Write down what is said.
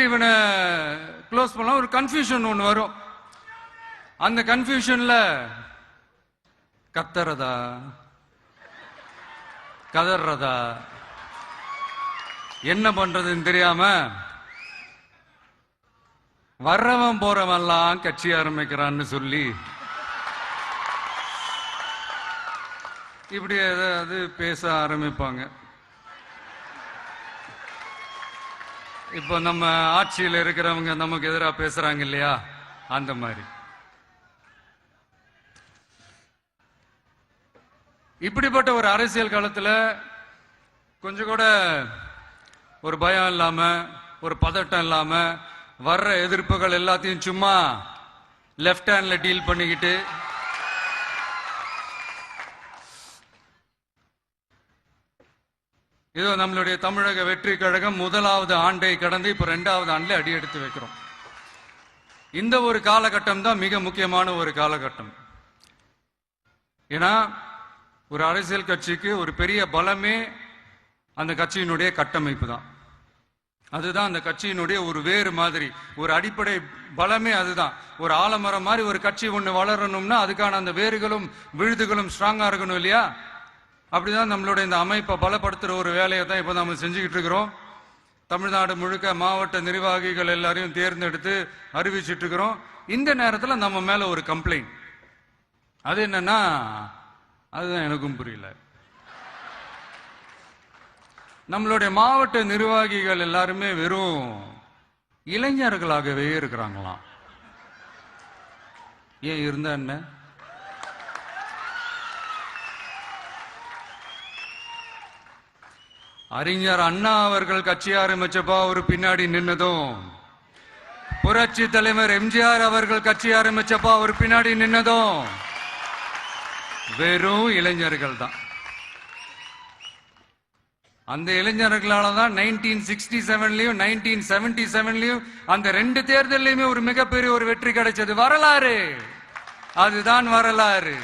இவனை க்ளோஸ் பண்ணலாம். ஒரு கன்ஃபியூஷன் ஒன்று வரும். அந்த கன்ஃபியூஷன்ல கத்துறதா கதறதா என்ன பண்றதுன்னு தெரியாம வர்றவன் போறவன்லாம் கட்சி ஆரம்பிக்கிறான்னு சொல்லி இப்படி ஏதாவது பேச ஆரம்பிப்பாங்க. இப்போ நம்ம ஆட்சியில் இருக்கிறவங்க நமக்கு எதிராக பேசுறாங்க இல்லையா, அந்த மாதிரி. இப்படிப்பட்ட ஒரு அரசியல் காலத்துல கொஞ்சம் கூட ஒரு பயம் இல்லாம, ஒரு பதட்டம் இல்லாம, வர்ற எதிர்ப்புகள் எல்லாத்தையும் சும்மா லெஃப்ட் ஹேண்ட்ல டீல் பண்ணிக்கிட்டு இதோ நம்மளுடைய தமிழக வெற்றி கழகம் முதலாவது ஆண்டை கடந்து இப்ப 2வது ஆண்டுல அடி எடுத்து வைக்கிறோம். இந்த ஒரு காலகட்டம் தான் மிக முக்கியமான ஒரு காலகட்டம். ஏன்னா ஒரு அரசியல் கட்சிக்கு ஒரு பெரிய பலமே அந்த கட்சியினுடைய கட்டமைப்பு தான். அதுதான் அந்த கட்சியினுடைய ஒரு வேறு மாதிரி, ஒரு அடிப்படை பலமே அதுதான். ஒரு ஆலமரம் மாதிரி ஒரு கட்சி ஒன்று வளரணும்னா அதுக்கான அந்த வேர்களும் விழுதுகளும் ஸ்ட்ராங்கா இருக்கணும் இல்லையா? அப்படிதான் நம்மளுடைய இந்த அமைப்பை பலப்படுத்துற ஒரு வேலையை தான் இப்போ நம்ம செஞ்சுக்கிட்டு இருக்கிறோம். தமிழ்நாடு முழுக்க மாவட்ட நிர்வாகிகள் எல்லாரையும் தேர்ந்தெடுத்து அறிவிச்சிட்டு இருக்கிறோம். இந்த நேரத்தில் நம்ம மேல ஒரு கம்ப்ளைண்ட், அது என்னன்னா, அதுதான் எனக்கும் புரியல. நம்மளுடைய மாவட்ட நிர்வாகிகள் எல்லாருமே வெறும் இளைஞர்களாகவே இருக்கிறாங்களாம். ஏன் இருந்தா என்ன? அறிஞர் அண்ணா அவர்கள் கட்சி ஆரம்பிச்சப்பா அவர் பின்னாடி நின்னதும், புரட்சி தலைவர் எம்ஜிஆர் அவர்கள் கட்சி ஆரம்பிச்சப்பா அவர் பின்னாடி நின்னதும் வெறும் இளைஞர்கள் தான். அந்த இளைஞர்களால தான் 1967லயும் 1977லயும் அந்த 2 தேர்தலையுமே ஒரு மிகப்பெரிய ஒரு வெற்றி கிடைச்சது. வரலாறு, அதுதான் வரலாறு.